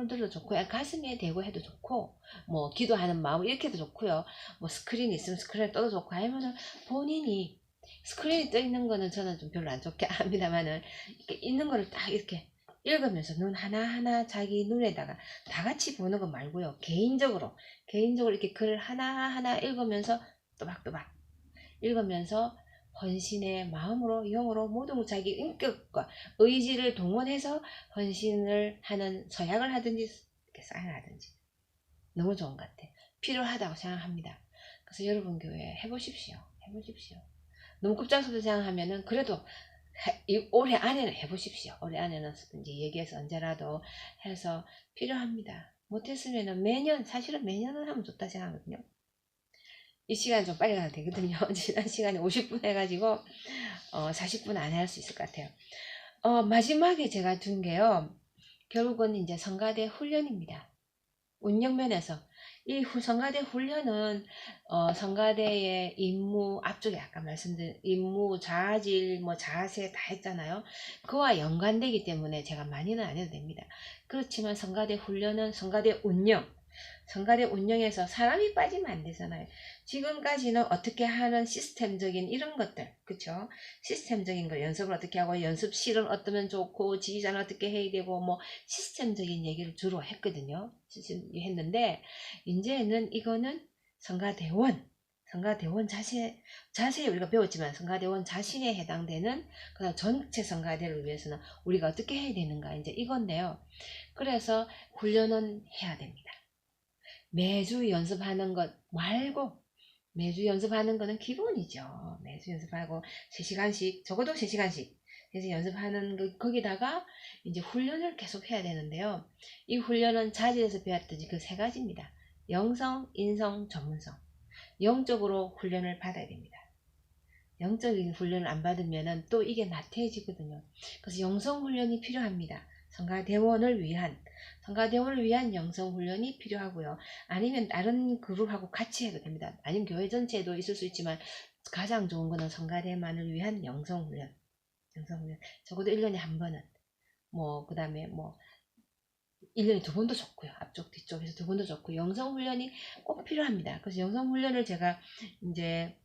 들도 좋고 가슴에 대고 해도 좋고 뭐 기도하는 마음 이렇게 해도 좋고요. 뭐 스크린 있으면 스크린에 떠도 좋고 하면은 본인이 스크린이 떠 있는 거는 저는 좀 별로 안 좋게 합니다만은 이렇게 있는 거를 딱 이렇게 읽으면서 눈 하나하나 자기 눈에다가 다 같이 보는 거 말고요. 개인적으로 이렇게 글 하나하나 읽으면서 또박또박 읽으면서 헌신의 마음으로 영으로 모든 자기 인격과 의지를 동원해서 헌신을 하는 서약을 하든지 이렇게 사인하든지 너무 좋은 것 같아. 필요하다고 생각합니다. 그래서 여러분 교회 해보십시오. 너무 급작스럽게 생각하면은 그래도 올해 안에는 해보십시오. 올해 안에는 이제 얘기해서 언제라도 해서 필요합니다. 못했으면은 사실은 매년은 하면 좋다 생각하거든요. 이 시간 좀 빨리 가도 되거든요. 지난 시간에 50분 해가지고 40분 안에 할 수 있을 것 같아요. 마지막에 제가 둔 게요. 결국은 이제 성가대 훈련입니다. 운영면에서 이 성가대 훈련은 성가대의 임무 앞쪽에 아까 말씀드린 임무 자질 뭐 자세 다 했잖아요. 그와 연관되기 때문에 제가 많이는 안 해도 됩니다. 그렇지만 성가대 훈련은 성가대 운영 성가대 운영에서 사람이 빠지면 안 되잖아요. 지금까지는 어떻게 하는 시스템적인 이런 것들, 그쵸? 시스템적인 거 연습을 어떻게 하고 연습실은 어떠면 좋고 지휘자는 어떻게 해야 되고 뭐 시스템적인 얘기를 주로 했거든요. 했는데 이제는 이거는 성가대원 자세히 우리가 배웠지만 성가대원 자신에 해당되는 그다음 전체 성가대를 위해서는 우리가 어떻게 해야 되는가 이제 이건데요. 그래서 훈련은 해야 됩니다. 매주 연습하는 것 말고 매주 연습하는 거는 기본이죠. 매주 연습하고 3시간씩 적어도 3시간씩 해서 연습하는 거 거기다가 이제 훈련을 계속 해야 되는데요. 이 훈련은 자질에서 배웠듯이 그 세 가지입니다. 영성, 인성, 전문성. 영적으로 훈련을 받아야 됩니다. 영적인 훈련을 안 받으면 또 이게 나태해지거든요. 그래서 영성 훈련이 필요합니다. 성가대원을 위한 영성 훈련이 필요하고요. 아니면 다른 그룹하고 같이 해도 됩니다. 아니면 교회 전체에도 있을 수 있지만 가장 좋은 거는 성가대만을 위한 영성 훈련. 적어도 1년에 한 번은 그 다음에 1년에 2번도 좋고요. 앞쪽 뒤쪽에서 2번도 좋고 영성 훈련이 꼭 필요합니다. 그래서 영성 훈련을 제가 이제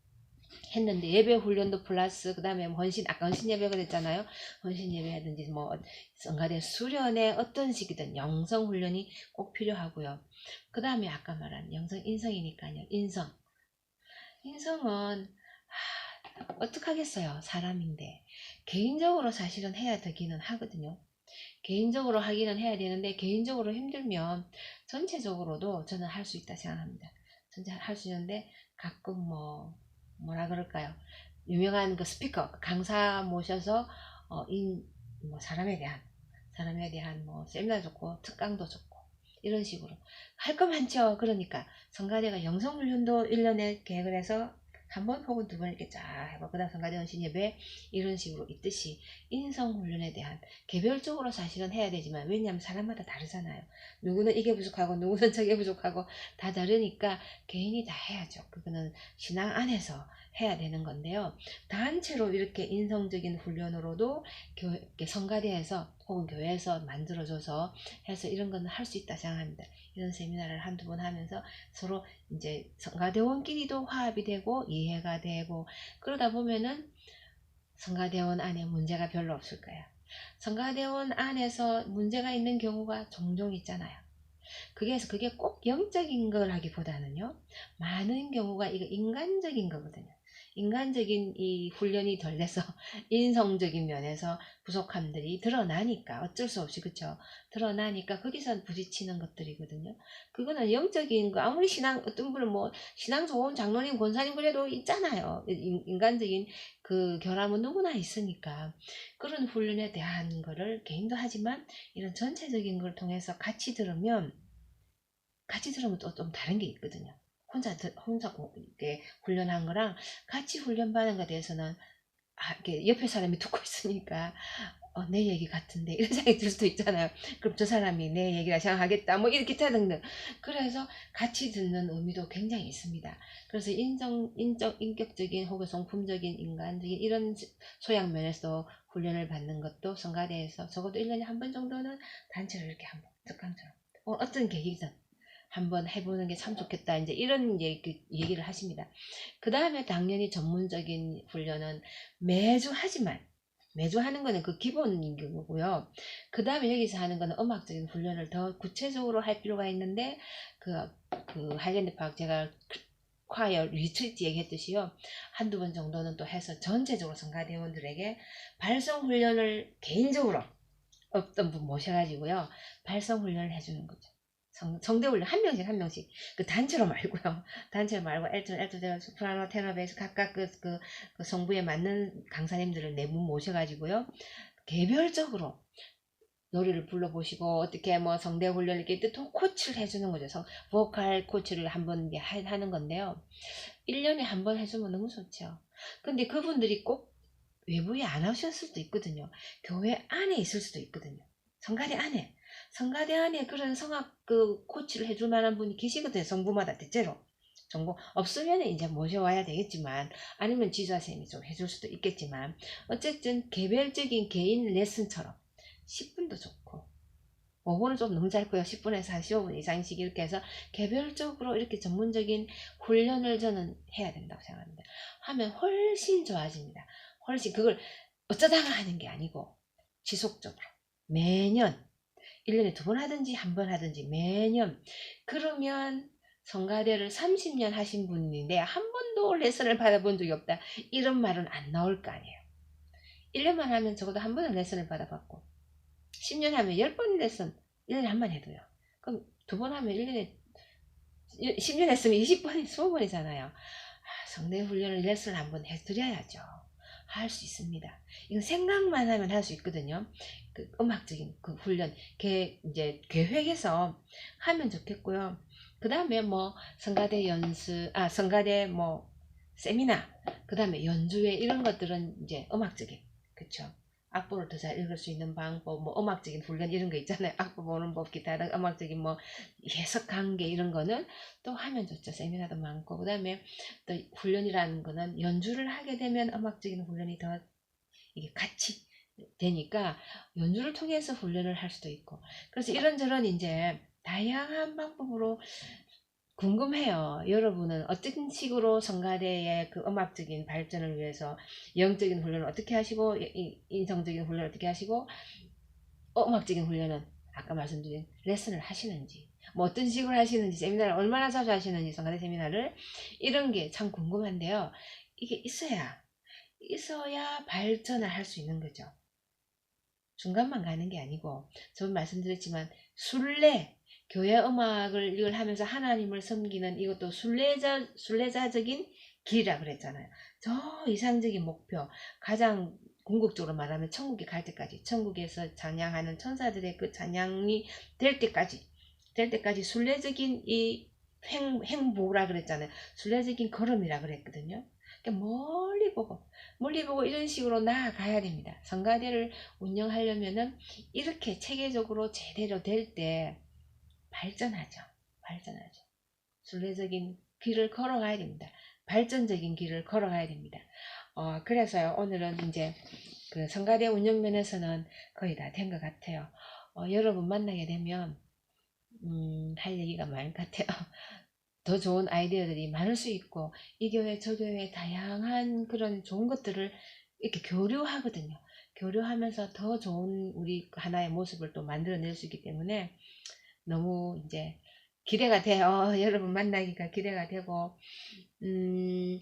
했는데 예배 훈련도 플러스 그 다음에 아까 헌신 예배가 됐잖아요. 헌신 예배라든지 성가대 수련의 어떤 식이든 영성 훈련이 꼭 필요하고요. 그 다음에 아까 말한 영성 인성이니까요. 인성은 어떡하겠어요. 사람인데 개인적으로 사실은 해야 되기는 하거든요. 개인적으로 하기는 해야 되는데 개인적으로 힘들면 전체적으로도 저는 할 수 있다 생각합니다. 전체 할 수 있는데 가끔 뭐라 그럴까요? 유명한 그 스피커 강사 모셔서 사람에 대한 세미나 좋고 특강도 좋고 이런 식으로 할 거 많죠. 그러니까 성가대가 영성훈련도 1년에 계획을 해서 한 번 혹은 2번 이렇게 쫙 해봐. 그 다음 성가대 헌신 예배 이런 식으로 있듯이 인성훈련에 대한 개별적으로 사실은 해야 되지만 왜냐하면 사람마다 다르잖아요. 누구는 이게 부족하고 누구는 저게 부족하고 다 다르니까 개인이 다 해야죠. 그거는 신앙 안에서 해야 되는 건데요. 단체로 이렇게 인성적인 훈련으로도 성가대에서 혹은 교회에서 만들어줘서 해서 이런 거는 할 수 있다 생각합니다. 이런 세미나를 한두 번 하면서 서로 이제 성가대원끼리도 화합이 되고 이해가 되고 그러다 보면은 성가대원 안에 문제가 별로 없을 거예요. 성가대원 안에서 문제가 있는 경우가 종종 있잖아요. 그게 꼭 영적인 거라기보다는요. 많은 경우가 이거 인간적인 거거든요. 인간적인 이 훈련이 덜 돼서 인성적인 면에서 부족함들이 드러나니까 어쩔 수 없이 그쵸 드러나니까 거기서 부딪히는 것들이거든요. 그거는 영적인 거 아무리 어떤 분은 신앙 좋은 장로님 권사님 그래도 있잖아요. 인간적인 그 결함은 누구나 있으니까 그런 훈련에 대한 거를 개인도 하지만 이런 전체적인 걸 통해서 같이 들으면 또 좀 다른 게 있거든요. 혼자 이렇게 훈련한 거랑 같이 훈련받은 것에 대해서는 이렇게 옆에 사람이 듣고 있으니까 내 얘기 같은데 이런 생각이 들 수도 있잖아요. 그럼 저 사람이 내 얘기라 생각하겠다 이렇게 등등. 그래서 같이 듣는 의미도 굉장히 있습니다. 그래서 인격적인 혹은 성품적인 인간적인 이런 소양 면에서 훈련을 받는 것도 성가대에서 적어도 1년에 한 번 정도는 단체로 이렇게 한번 특강처럼 어떤 계기든 한번 해보는 게 참 좋겠다. 이제 이런 얘기를 하십니다. 그 다음에 당연히 전문적인 훈련은 매주 하는 거는 그 기본인 거고요. 그 다음에 여기서 하는 거는 음악적인 훈련을 더 구체적으로 할 필요가 있는데, 그 하이랜드 파크 제가 콰이어 리트리트 얘기했듯이요. 한두 번 정도는 또 해서 전체적으로 성가대원들에게 발성 훈련을 개인적으로 어떤 분 모셔가지고요. 발성 훈련을 해주는 거죠. 성대훈련 한 명씩 그 단체로 말고요. 단체로 말고 엘토 소프라노 테너 베이스 각각 그 성부에 맞는 강사님들을 네 분 모셔가지고요. 개별적으로 노래를 불러보시고 어떻게 성대 훈련 이렇게 또 코치를 해주는 거죠. 보컬 코치를 한번 하는 건데요. 1년에 한 번 해주면 너무 좋죠. 근데 그분들이 꼭 외부에 안 하셨을 수도 있거든요. 교회 안에 있을 수도 있거든요. 성가대 안에 그런 성악 코치를 해줄 만한 분이 계시거든요. 성부마다 대체로. 정보 없으면 이제 모셔와야 되겠지만 아니면 지도자쌤이 좀 해줄 수도 있겠지만 어쨌든 개별적인 개인 레슨처럼 10분도 좋고 5분은 좀 너무 짧고요. 10분에서 한 15분 이상씩 이렇게 해서 개별적으로 이렇게 전문적인 훈련을 저는 해야 된다고 생각합니다. 하면 훨씬 좋아집니다. 훨씬 그걸 어쩌다가 하는 게 아니고 지속적으로 매년 1년에 2번 하든지 한 번 하든지 매년. 그러면 성가대를 30년 하신 분인데 한 번도 레슨을 받아본 적이 없다, 이런 말은 안 나올 거 아니에요. 1년만 하면 적어도 한 번은 레슨을 받아봤고 10년 하면 10번 레슨 1년에 한 번 해도요. 그럼 2번 하면 1년에 10년 했으면 20번이 20번이잖아요. 성대 훈련을 레슨을 한번 해드려야죠. 할 수 있습니다. 이건 생각만 하면 할 수 있거든요. 그 음악적인 그 훈련, 이제 계획해서 하면 좋겠고요. 그 다음에 뭐 성가대 연습, 성가대 뭐 세미나, 그 다음에 연주회 이런 것들은 이제 음악적인, 그쵸? 악보를 더 잘 읽을 수 있는 방법, 뭐 음악적인 훈련 이런 거 있잖아요. 악보 보는 법, 기타 등 음악적인 뭐 해석 관계 이런 거는 또 하면 좋죠. 세미나도 많고. 그 다음에 또 훈련이라는 거는 연주를 하게 되면 음악적인 훈련이 더 이게 같이 되니까 연주를 통해서 훈련을 할 수도 있고. 그래서 이런저런 이제 다양한 방법으로 궁금해요. 여러분은 어떤 식으로 성가대의 그 음악적인 발전을 위해서 영적인 훈련을 어떻게 하시고 인성적인 훈련을 어떻게 하시고 음악적인 훈련은 아까 말씀드린 레슨을 하시는지, 뭐 어떤 식으로 하시는지, 세미나를 얼마나 자주 하시는지, 성가대 세미나를, 이런 게 참 궁금한데요. 이게 있어야 발전을 할 수 있는 거죠. 중간만 가는 게 아니고, 저번 말씀드렸지만 순례, 교회 음악을 이걸 하면서 하나님을 섬기는 이것도 순례자적인 길이라 그랬잖아요. 저 이상적인 목표, 가장 궁극적으로 말하면 천국에 갈 때까지, 천국에서 찬양하는 천사들의 그 찬양이 될 때까지 순례적인 이 행보라 그랬잖아요. 순례적인 걸음이라 그랬거든요. 그러니까 멀리 보고 이런 식으로 나아가야 됩니다. 성가대를 운영하려면은 이렇게 체계적으로 제대로 될 때 발전하죠. 순례적인 길을 걸어가야 됩니다. 발전적인 길을 걸어가야 됩니다. 그래서요, 오늘은 이제 그 성가대 운영 면에서는 거의 다 된 것 같아요. 여러분 만나게 되면, 할 얘기가 많을 것 같아요. 더 좋은 아이디어들이 많을 수 있고, 이 교회, 저 교회 다양한 그런 좋은 것들을 이렇게 교류하거든요. 교류하면서 더 좋은 우리 하나의 모습을 또 만들어낼 수 있기 때문에 너무 이제 기대가 돼요. 여러분 만나기가 기대가 되고, 음,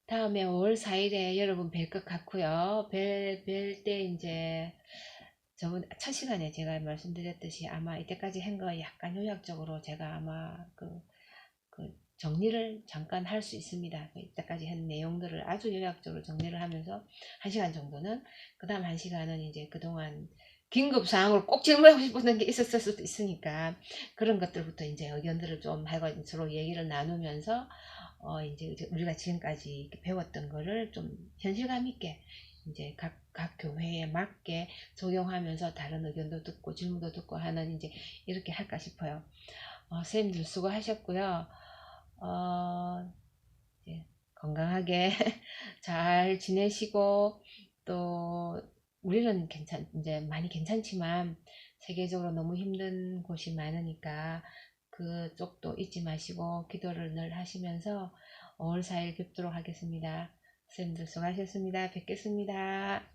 다음에 5월 4일에 여러분 뵐 것 같고요. 뵐 때 이제 저번 첫 시간에 제가 말씀드렸듯이 아마 이때까지 한 거 약간 요약적으로 제가 아마 그 정리를 잠깐 할 수 있습니다. 이때까지 한 내용들을 아주 요약적으로 정리를 하면서 1시간 정도는, 그 다음 1시간은 이제 그동안 긴급 사항으로 꼭 질문하고 싶었던 게 있었을 수도 있으니까 그런 것들부터 이제 의견들을 좀 하고 서로 얘기를 나누면서 이제 우리가 지금까지 배웠던 거를 좀 현실감 있게 이제 각 교회에 맞게 적용하면서 다른 의견도 듣고 질문도 듣고 하는 이제 이렇게 할까 싶어요. 선생님들 수고하셨고요. 이제 건강하게 잘 지내시고, 또 우리는 이제 많이 괜찮지만 세계적으로 너무 힘든 곳이 많으니까 그쪽도 잊지 마시고 기도를 늘 하시면서 5월 4일 뵙도록 하겠습니다. 선생님들 수고하셨습니다. 뵙겠습니다.